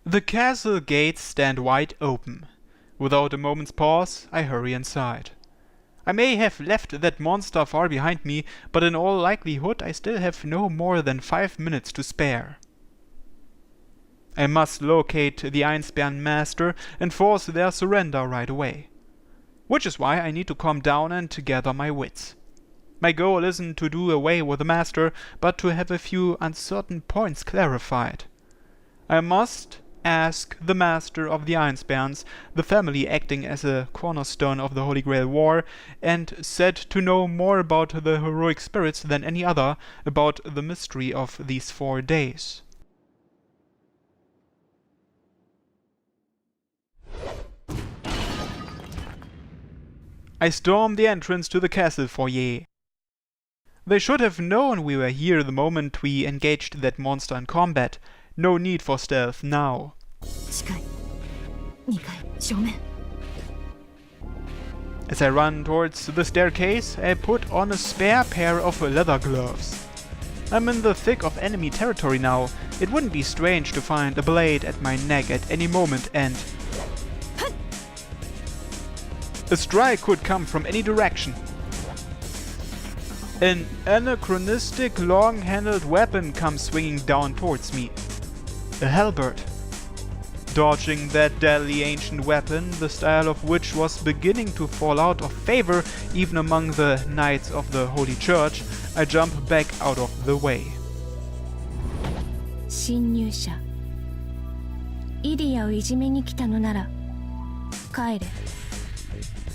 The castle gates stand wide open. Without a moment's pause, I hurry inside. I may have left that monster far behind me, but in all likelihood I still have no more than 5 minutes to spare. I must locate the Einsperren Master and force their surrender right away. Which is why I need to calm down and gather my wits. My goal isn't to do away with the Master, but to have a few uncertain points clarified. I must ask the Master of the Einsperrens, the family acting as a cornerstone of the Holy Grail War, and said to know more about the heroic spirits than any other, about the mystery of these 4 days. I storm the entrance to the castle foyer. They should have known we were here the moment we engaged that monster in combat. No need for stealth now. As I run towards the staircase, I put on a spare pair of leather gloves. I'm in the thick of enemy territory now. It wouldn't be strange to find a blade at my neck at any moment, and a strike could come from any direction. An anachronistic long-handled weapon comes swinging down towards me. A halberd. Dodging that deadly ancient weapon, the style of which was beginning to fall out of favor even among the knights of the Holy Church, I jump back out of the way.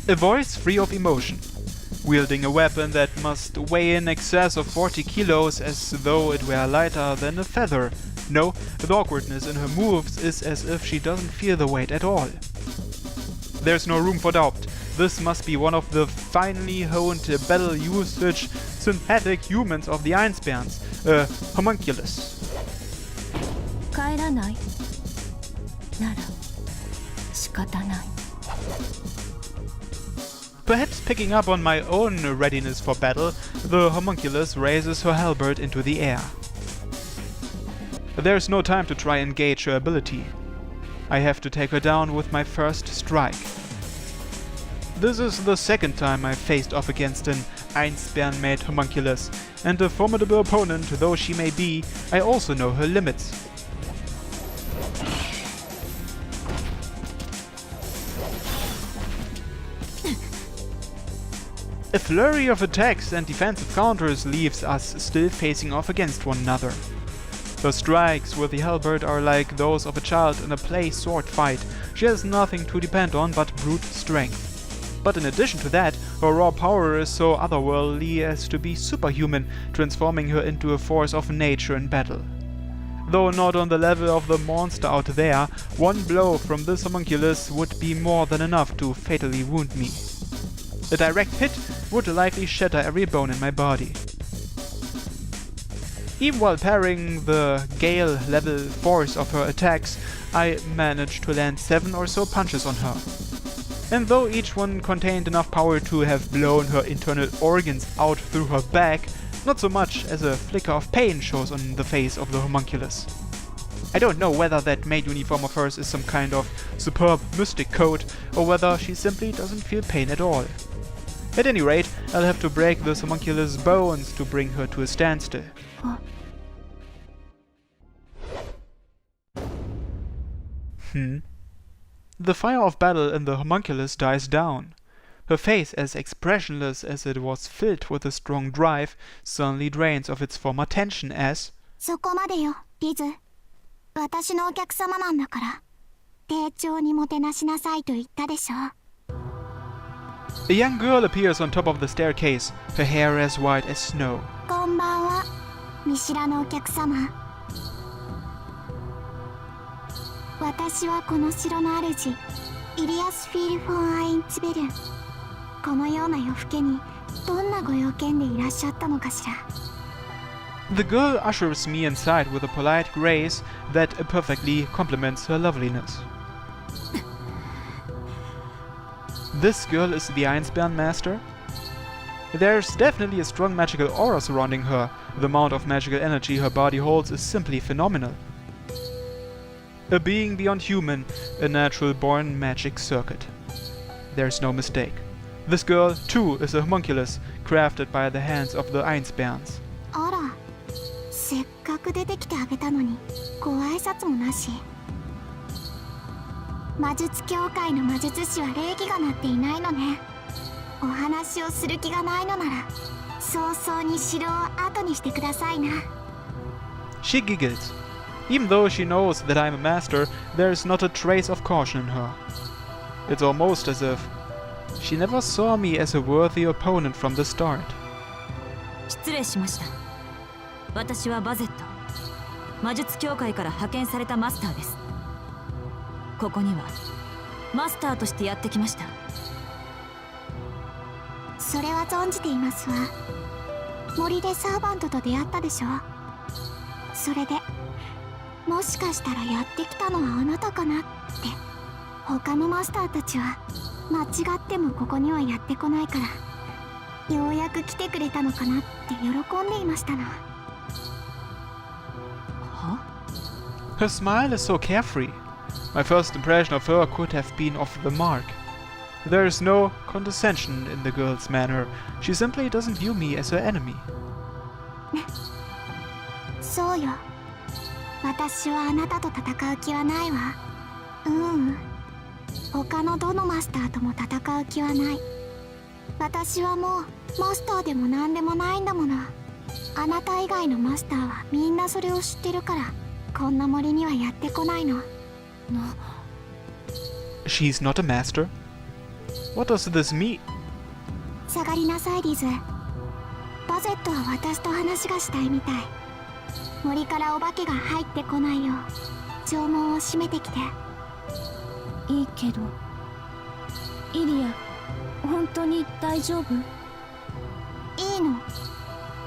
A voice free of emotion, wielding a weapon that must weigh in excess of 40 kilos as though it were lighter than a feather. No, the awkwardness in her moves is as if she doesn't feel the weight at all. There's no room for doubt. This must be one of the finely honed battle usage synthetic humans of the Einsperrens, a homunculus. Perhaps picking up on my own readiness for battle, the homunculus raises her halberd into the air. There's no time to try and gauge her ability. I have to take her down with my first strike. This is the second time I've faced off against an Einsperren-made homunculus, and a formidable opponent though she may be, I also know her limits. A flurry of attacks and defensive counters leaves us still facing off against one another. Her strikes with the halberd are like those of a child in a play sword fight. She has nothing to depend on but brute strength. But in addition to that, her raw power is so otherworldly as to be superhuman, transforming her into a force of nature in battle. Though not on the level of the monster out there, one blow from this homunculus would be more than enough to fatally wound me. A direct hit would likely shatter every bone in my body. Even while parrying the gale-level force of her attacks, I managed to land 7 or so punches on her. And though each one contained enough power to have blown her internal organs out through her back, not so much as a flicker of pain shows on the face of the homunculus. I don't know whether that maid uniform of hers is some kind of superb mystic code, or whether she simply doesn't feel pain at all. At any rate, I'll have to break this homunculus' bones to bring her to a standstill. The fire of battle in the homunculus dies down. Her face, as expressionless as it was filled with a strong drive, suddenly drains of its former tension as a young girl appears on top of the staircase, her hair as white as snow. 見知らぬお客様。私はこの城の主、イリアス・フィール・フォン・アインツベルン。このような夜更けにどんなご用件でいらっしゃったのかしら。The girl ushers me inside with a polite grace that perfectly complements her loveliness. This girl is the Einsperren Master? There's definitely a strong magical aura surrounding her. The amount of magical energy her body holds is simply phenomenal. A being beyond human, a natural-born magic circuit. There's no mistake. This girl, too, is a homunculus, crafted by the hands of the Einsberns. あら、せっかく出てきてあげたのにご挨拶もなし。魔術協会の魔術師は礼儀がなっていないのね。お話をする気がないのなら早々に城を後にしてくださいな。 She giggled. Even though she knows that I'm a master, there's not a trace of caution in her. It's almost as if she never saw me as a worthy opponent from the start. 失礼しました。私はバゼット。魔術協会から派遣されたマスターです。ここにはマスターとしてやってきました。それは存じていますわ。森でサーバントと出会ったでしょ。それでもしかしたらやってきたのはあなたかなって。他のマスターたちは間違ってもここにはやってこないからようやく来てくれたのかなって喜んでいましたの。は？ Her smile is so carefree. My first impression of her could have been off the mark. There is no condescension in the girl's manner. She simply doesn't view me as her enemy. そうよ。私はあなたと戦う気はないわ。他のどのマスターとも戦う気はない。私はもうマスターでも何でもないんだもの。あなた以外のマスターはみんなそれを知ってるからこんな森にはやってこないの。She's not a master? What does this mean? 下がりなさいリズ。バゼットは私と話がしたいみたい。森からお化けが入ってこないよう城門を閉めてきて。いいけどイリア本当に大丈夫？いいの。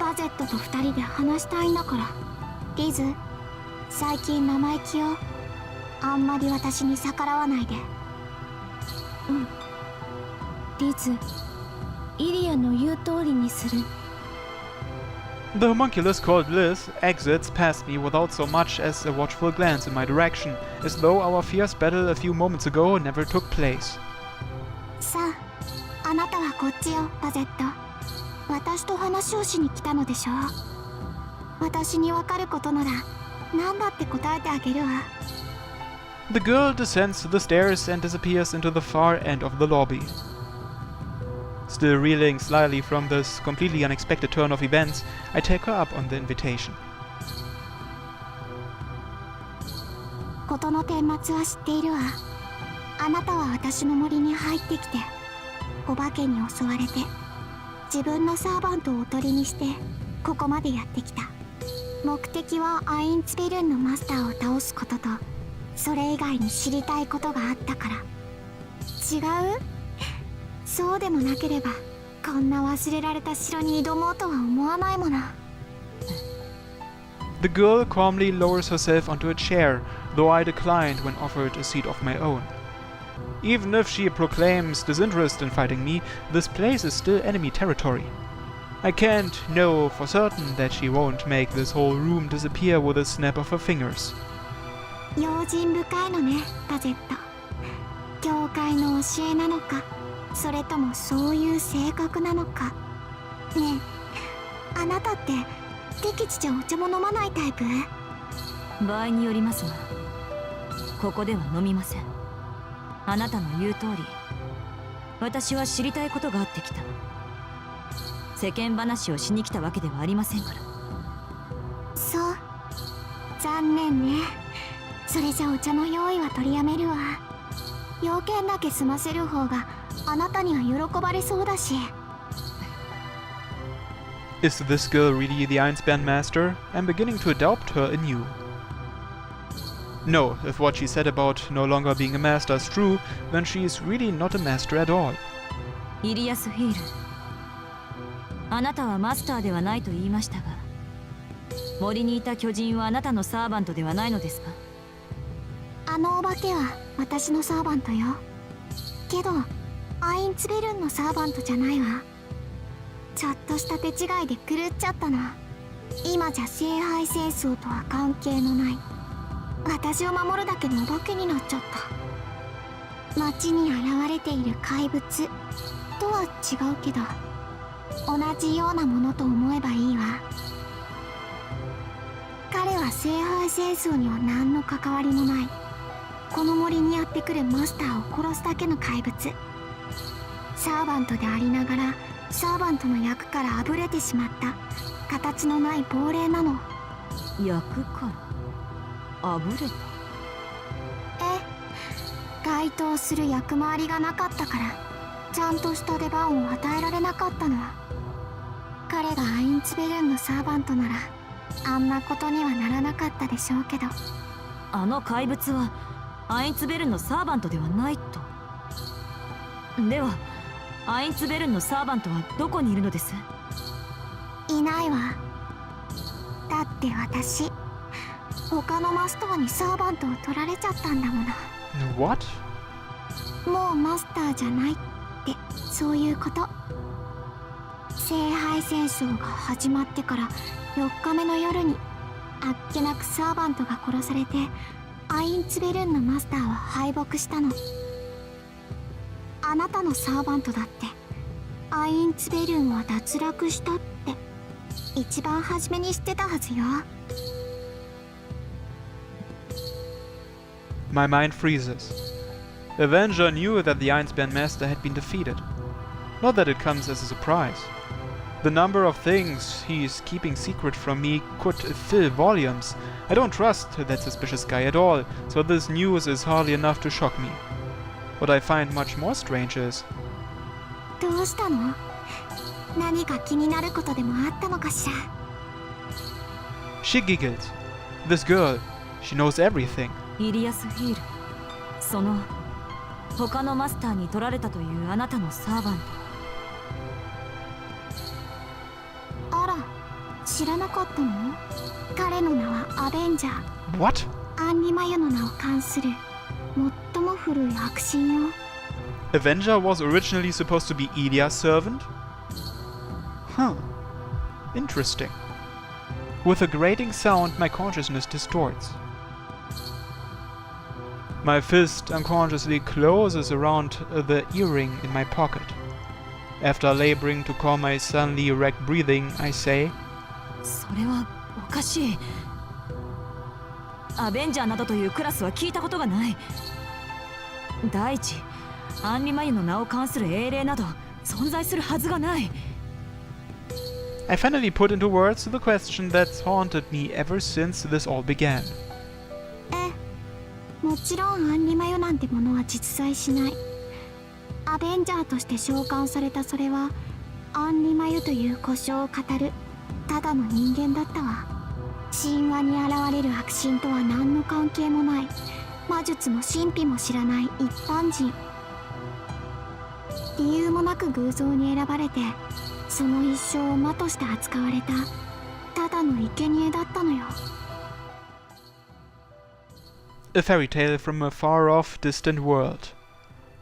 バゼットと2人で話したいんだから。リズ、最近生意気よ。あんまり私に逆らわないで。リズ、イリアの言う通りにする。The homunculus called Liz exits past me without so much as a watchful glance in my direction, as though our fierce battle a few moments ago never took place. さあ、あなたはこっちよ、バゼット。私と話をしに来たのでしょ。私にわかることなら何だって答えてあげるわ。The girl descends the stairs and disappears into the far end of the lobby. Still reeling slightly from this completely unexpected turn of events, I take her up on the invitation. 事の顛末は知っているわ。あなたは私の森に入ってきてお化けに襲われて自分のサーバントをおとりにしてここまでやってきた。目的はアインツベルンのマスターを倒すこととそれ以外に知りたいことがあったから。違う？そうでもなければこんな忘れられた城に挑もうとは思わないもの。 The girl calmly lowers herself onto a chair, though I declined when offered a seat of my own. Even if she proclaims disinterest in fighting me, this place is still enemy territory. I can't know for certain that she won't make this whole room disappear with a snap of her fingers. 用心深いのね、バゼット。教会の教えなのかそれともそういう性格なのか。ねえ、あなたって敵地じゃお茶も飲まないタイプ？場合によりますが、ここでは飲みません。あなたの言う通り、私は知りたいことがあってきた。世間話をしに来たわけではありませんから。そう、残念ね。それじゃお茶の用意は取りやめるわ。要件だけ済ませる方があなたには喜ばれそうだし。 Is this girl really the Einsbern master? I'm beginning to adopt her anew. No, if what she said about no longer being a master is true, then she is really not a master at all. イリアス・フィール、あなたはマスターではないと言いましたが、森にいた巨人はあなたのサーバントではないのですか？あのお化けは私のサーバントよ。けどアインツベルンのサーバントじゃないわ。ちょっとした手違いで狂っちゃったの。今じゃ聖杯戦争とは関係のない私を守るだけのお化けになっちゃった。街に現れている怪物とは違うけど、同じようなものと思えばいいわ。彼は聖杯戦争には何の関わりもない、この森にやってくるマスターを殺すだけの怪物。サーバントでありながらサーバントの役からあぶれてしまった形のない亡霊なの。役からあぶれた？該当する役回りがなかったからちゃんとした出番を与えられなかったの。彼がアインツベルンのサーバントならあんなことにはならなかったでしょうけど。あの怪物はアインツベルンのサーバントではないと。ではアインツベルンのサーバントはどこにいるのです？いないわ。だって私他のマスターにサーバントを取られちゃったんだもの。 What? もうマスターじゃないってそういうこと。聖杯戦争が始まってから4日目の夜にあっけなくサーバントが殺されてアインツベルンのマスターは敗北したの。あなたのサーバントだってアインツベルンは脱落したって一番初めに知ってたはずよ。My mind freezes. Avenger knew that the Einsband Master had been defeated. Not that it comes as a surprise. The number of things he's keeping secret from me could fill volumes. I don't trust that suspicious guy at all, so this news is hardly enough to shock me. What I find much more strange is... どうしたの？何か気になることでもあったのかしら。 She giggled. This girl, she knows everything. イリアス・フィール、その他のマスターに取られたというあなたのサーバント。あら、知らなかったの？彼の名はアベンジャー。 What? アンリマユの名を冠する最も古い悪神よ。 Avenger was originally supposed to be Ilia's servant? Huh. Interesting. With a grating sound, my consciousness distorts. My fist unconsciously closes around the earring in my pocket. After laboring to calm my suddenly wrecked breathing, I say, それはおかしい。アベンジャーなどというクラスは聞いたことがない。第一、アンリマユの名を冠する英霊など存在するはずがない。 I finally put into words the question that's haunted me ever since this all began. もちろんアンリマユなんてものは実在しない。アベンジャーとして召喚されたそれはアンリマユという故障を語るただの人間だったわ。神話に現れる悪神とは何の関係もない魔術も神秘も知らない一般人。理由もなく偶像に選ばれてその一生を魔として扱われたただの生贄だったのよ。A fairy tale from a far-off, distant world.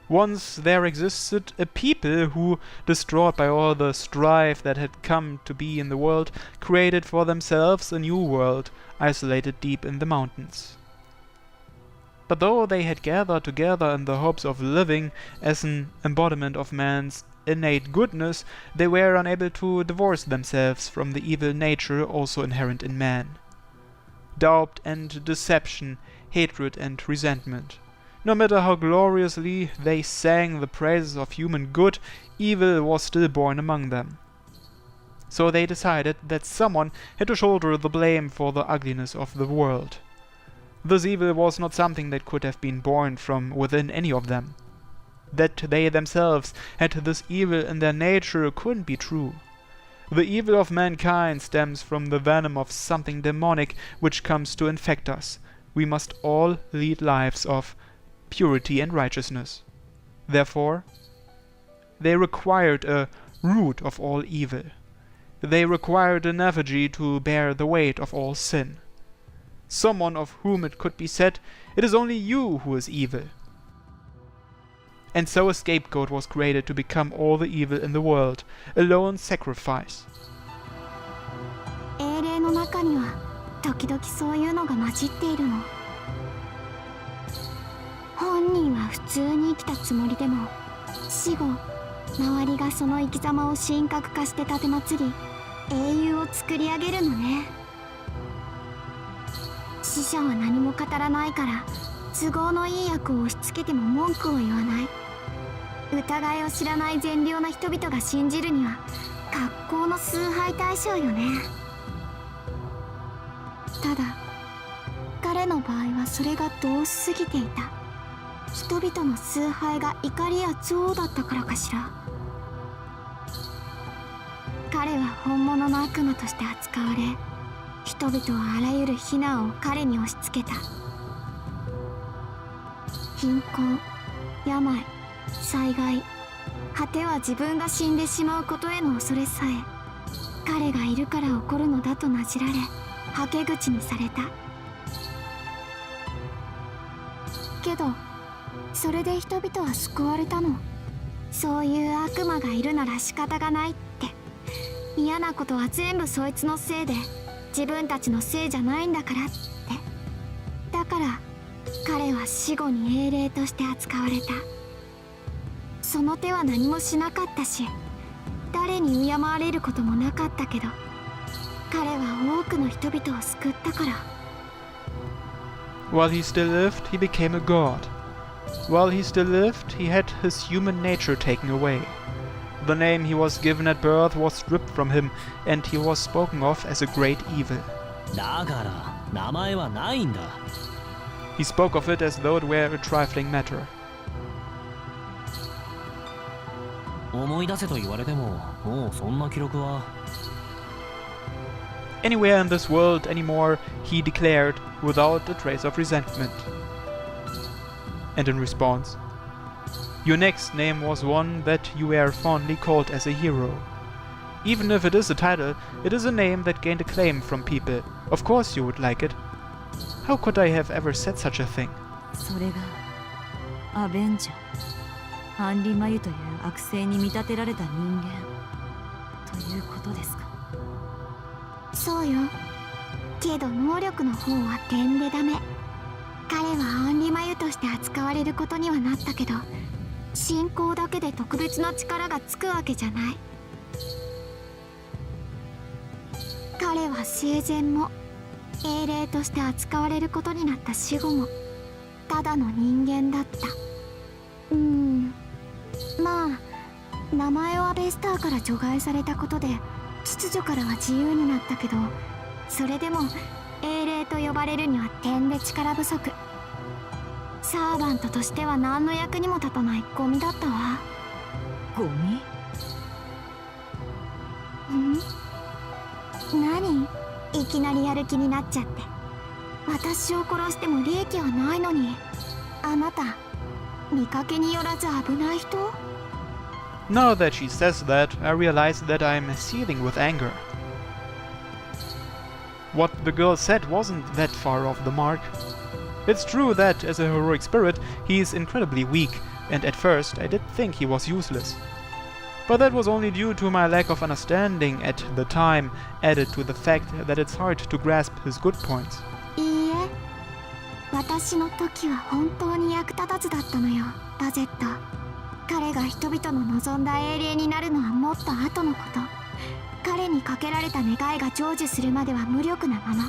Once there existed a people who, distraught by all the strife that had come to be in the world, created for themselves a new world, isolated deep in the mountains. But though they had gathered together in the hopes of living as an embodiment of man's innate goodness, they were unable to divorce themselves from the evil nature also inherent in man. Doubt and deception, hatred and resentment. No matter how gloriously they sang the praises of human good, evil was still born among them. So they decided that someone had to shoulder the blame for the ugliness of the world. This evil was not something that could have been born from within any of them. That they themselves had this evil in their nature couldn't be true. The evil of mankind stems from the venom of something demonic which comes to infect us. We must all lead lives of purity and righteousness. Therefore, they required a root of all evil. They required an effigy to bear the weight of all sin. Someone of whom it could be said, "It is only you who is evil." And so a scapegoat was created to become all the evil in the world, a lone sacrifice. 英霊の中には時々そういうのが混じっているの。本人は普通に生きたつもりでも、死後周りがその生き様を神格化して立てまつり、英雄を作り上げるのね。死者は何も語らないから、都合のいい役を押し付けても文句を言わない。疑いを知らない善良な人々が信じるには格好の崇拝対象よね。ただ彼の場合はそれが度を過ぎていた。人々の崇拝が怒りや憎悪だったからかしら。彼は本物の悪魔として扱われ、人々はあらゆる非難を彼に押し付けた。貧困、病、災害、果ては自分が死んでしまうことへの恐れさえ、彼がいるから起こるのだとなじられ、はけ口にされた。けどそれで人々は救われたの。そういう悪魔がいるなら仕方がないって。嫌なことは全部そいつのせいで、自分たちのせいじゃないんだからって。だから彼は死後に英霊として扱われた。その手は何もしなかったし、誰に敬われることもなかったけど、彼は多くの人々を救ったから。 While he still lived, he became a god. While he still lived, he had his human nature taken away. The name he was given at birth was stripped from him, and he was spoken of as a great evil. だから名前はないんだ。 He spoke of it as though it were a trifling matter. 思い出せと言われても、もうそんな記録は。 Anywhere in this world anymore, he declared, without a trace of resentment. And in response, your next name was one that you were fondly called as a hero. Even if it is a title, it is a name that gained acclaim from people. Of course you would like it. How could I have ever said such a thing? それがアベンジャー、アンリ・マユという悪性に見立てられた人間ということですか。そうよ。けど能力の方は点でダメ。彼はアンリマユとして扱われることにはなったけど、信仰だけで特別な力がつくわけじゃない。彼は生前も英霊として扱われることになった死後もただの人間だった。まあ名前はベスターから除外されたことで秩序からは自由になったけど、それでも英霊と呼ばれるには点で力不足。サーバントとしては何の役にも立たないゴミだったわ。ゴミ？何？いきなりやる気になっちゃって。私を殺しても利益はないのに。あなた見かけによらず危ない人？ Now that she says that, I realize that I'm seething with anger. What the girl said wasn't that far off the mark. It's true that, as a heroic spirit, he is incredibly weak, and at first I did think he was useless. But that was only due to my lack of understanding at the time, added to the fact that it's hard to grasp his good points. いいえ、私の時は本当に役立たずだったのよ、バゼット。彼が人々の望んだ英霊になるのはもっと後のこと。彼にかけられた願いが成就するまでは無力なまま。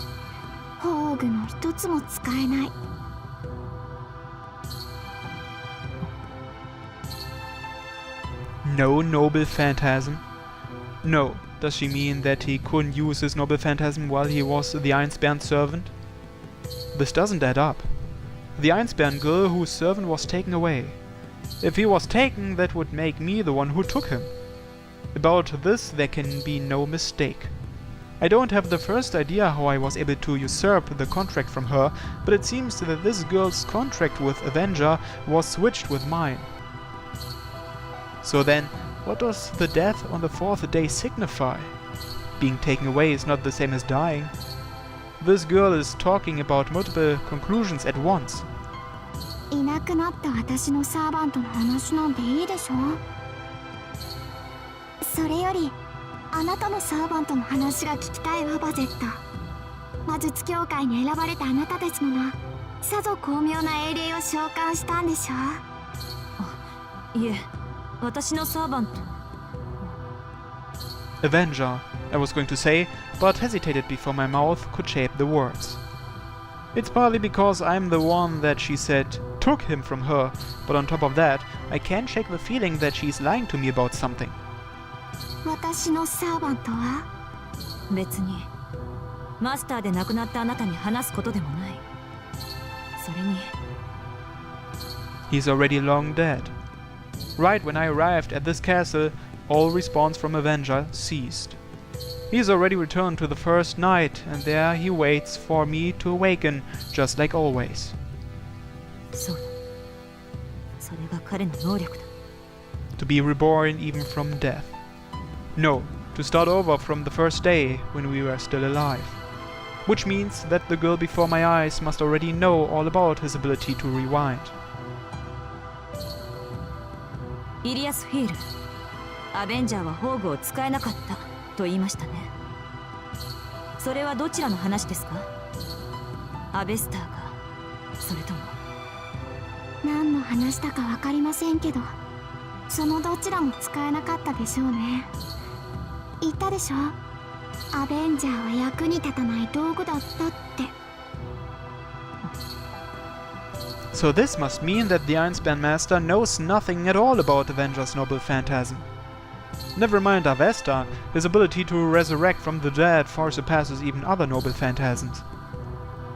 宝具の一つも使えない。No noble phantasm? No. Does she mean that he couldn't use his noble phantasm while he was the Einsperr's servant? This doesn't add up. The Einsperr girl whose servant was taken away. If he was taken, that would make me the one who took him. About this there can be no mistake. I don't have the first idea how I was able to usurp the contract from her, but it seems that this girl's contract with Avenger was switched with mine. So then, what does the death on the fourth day signify? Being taken away is not the same as dying. This girl is talking about multiple conclusions at once. いなくなった私のサーバントの話なんていいでしょ。それよりあなたのサーバントの話が聞きたいわ、バゼット。魔術協会に選ばれたあなたですもの。さぞ巧妙な英霊を召喚したんでしょ。いえ、私のサーバント。Avenger, I was going to say, but hesitated before my mouth could shape the words. It's partly because I'm the one that she said took him from her, but on top of that, I can't shake the feeling that she's lying to me about something. 私のサーバントは？別にマスターで亡くなったあなたに話すことでもない。それに He's already long dead. Right when I arrived at this castle, all response from Avenger ceased. He's already returned to the first night, and there he waits for me to awaken, just like always. そうだ。それが彼の能力だ。To be reborn even from death. No, to start over from the first day when we were still alive. Which means that the girl before my eyes must already know all about his ability to rewind. イリアス・フィール、アベンジャーは宝具を使えなかったと言いましたね。それはどちらの話ですか？アベスターか、それとも。何の話だか分かりませんけど、そのどちらも使えなかったでしょうね。言ったでしょ、アベンジャーは役に立たない道具だったって。So this must mean that the Einspan Master knows nothing at all about Avenger's noble phantasm. Never mind Avesta, his ability to resurrect from the dead far surpasses even other noble phantasms.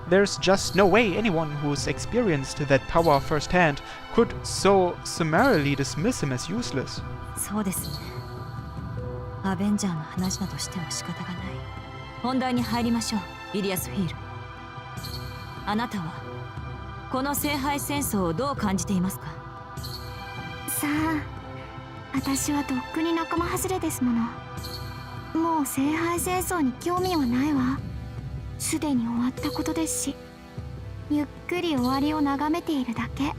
There's just no way anyone who's experienced that power firsthand could so summarily dismiss him as useless. そうですね。アベンジャーの話などしても仕方がない。本題に入りましょう、イリアス・フィール。あなたはこの聖杯戦争をどう感じていますか？さあ、私はとっくに仲間外れですもの。もう聖杯戦争に興味はないわ。すでに終わったことですし、ゆっくり終わりを眺めているだけ。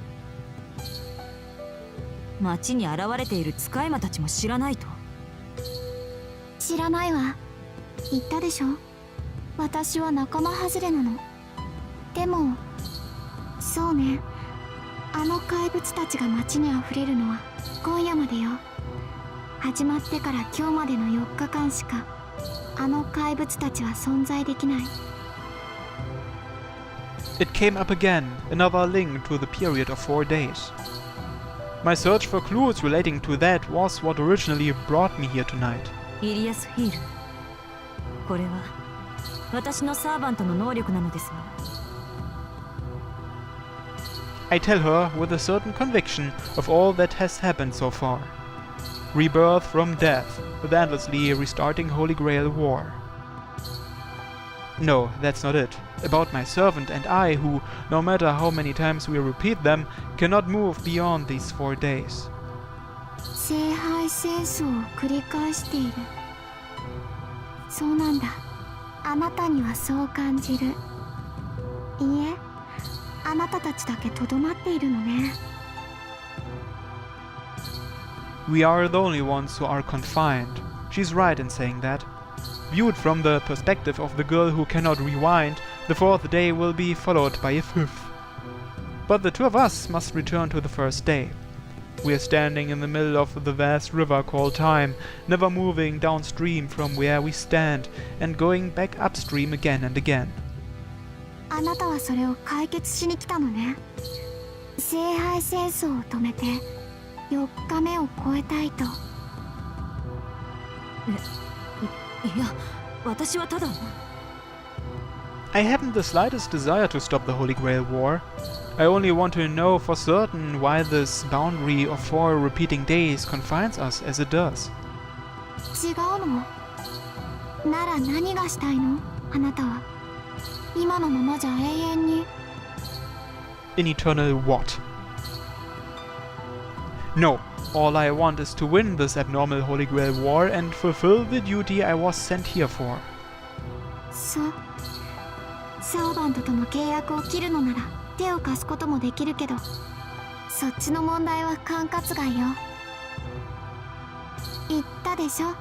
町に現れている使い魔たちも知らないと？知らないわ。言ったでしょ、私は仲間外れなの。でもそうね、あの怪物たちが街にあふれるのは今夜までよ。始まってから今日までの4日間しかあの怪物たちは存在できない。 It came up again, another link to the period of 4 days. My search for clues relating to that was what originally brought me here tonight. イリアス・フィール、これは私のサーバントの能力なのですが。I tell her with a certain conviction of all that has happened so far. Rebirth from death, with endlessly restarting Holy Grail war. No, that's not it. About my servant and I who, no matter how many times we repeat them, cannot move beyond these 4 days. 聖杯戦争を繰り返している。そうなんだ。あなたにはそう感じる。いいえ、あなたたちだけとどまっているのね。We are the only ones who are confined. She's right in saying that. Viewed from the perspective of the girl who cannot rewind, the 4th day will be followed by a 5th. But the 2 of us must return to the first day. We are standing in the middle of the vast river called Time, never moving downstream from where we stand, and going back upstream again and again. あなたはそれを解決しに来たのね。聖杯戦争を止めて4日目を超えたいと。いや、私はただ。I haven't the slightest desire to stop the Holy Grail war. I only want to know for certain why this boundary of 4 repeating days confines us as it does. 違うの？なら何がしたいの？あなたは。今のままじゃ永遠に。In eternal what? No, all I want is to win this abnormal Holy Grail war and fulfill the duty I was sent here for. そう。サーバントとの契約を切るのなら手を貸すこともできるけど、そっちの問題は管轄外よ。言ったでしょ、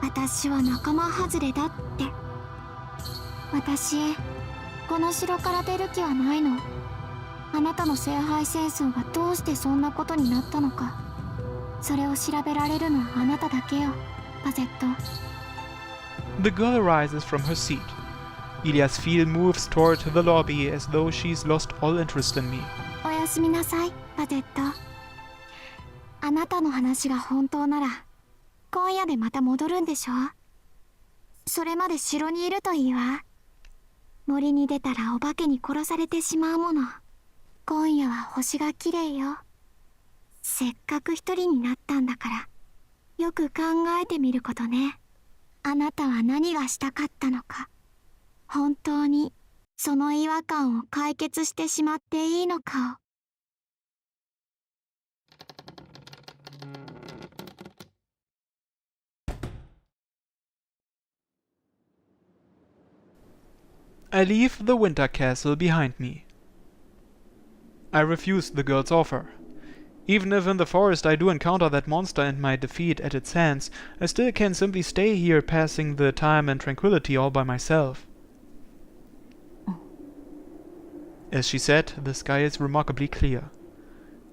私は仲間外れだって。私、この城から出る気はないの。あなたの聖杯戦争がどうしてそんなことになったのか、それを調べられるのはあなただけよ、パゼット。 The girl rises from her seat. Ilia's feel moves toward the lobby as though she's lost all interest in me. おやすみなさい、パゼット。あなたの話が本当なら今夜でまた戻るんでしょ。それまで城にいるといいわ。森に出たらお化けに殺されてしまうもの。今夜は星が綺麗よ。せっかく一人になったんだからよく考えてみることね。あなたは何がしたかったのか、本当にその違和感を解決してしまっていいのかを。I leave the winter castle behind me. I refuse the girl's offer. Even if in the forest I do encounter that monster and my defeat at its hands, I still can simply stay here passing the time in tranquility all by myself. As she said, the sky is remarkably clear.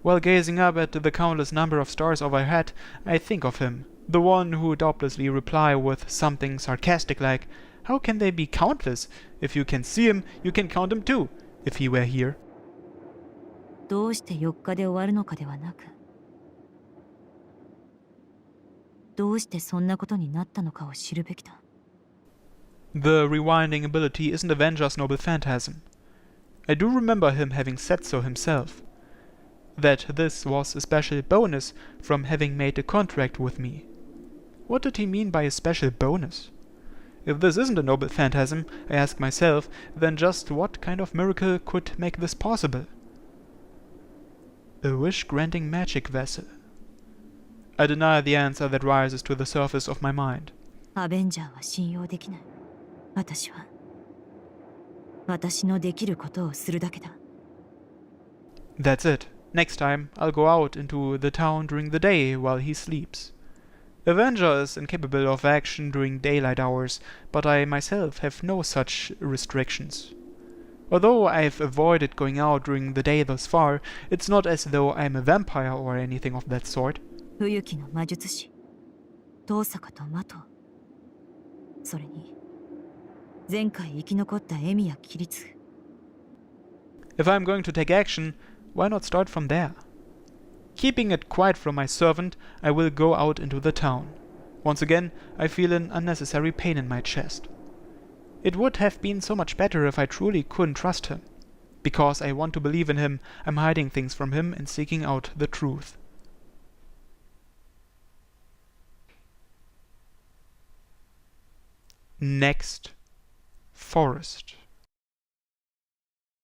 While gazing up at the countless number of stars overhead, I think of him, the one who would doubtlessly reply with something sarcastic like, "How can they be countless? If you can see him, you can count him too, if he were here." どうして4日で終わるのかではなく、どうしてそんなことになったのかを知るべきだ。The rewinding ability isn't Avenger's noble phantasm. I do remember him having said so himself. That this was a special bonus from having made a contract with me. What did he mean by a special bonus? If this isn't a noble phantasm, I ask myself, then just what kind of miracle could make this possible? A wish-granting magic vessel. I deny the answer that rises to the surface of my mind. アベンジャーは信用できない。私は私のできることをするだけだ。That's it. Next time, I'll go out into the town during the day while he sleeps. Avenger is incapable of action during daylight hours, but I myself have no such restrictions. Although I've avoided going out during the day thus far, it's not as though I'm a vampire or anything of that sort. 冬木の魔術師、遠坂とマト、それに前回生き残ったエミやキリツ。If I'm going to take action, why not start from there? Keeping it quiet from my servant, I will go out into the town. Once again, I feel an unnecessary pain in my chest. It would have been so much better if I truly couldn't trust him. Because I want to believe in him, I'm hiding things from him and seeking out the truth. Next, forest.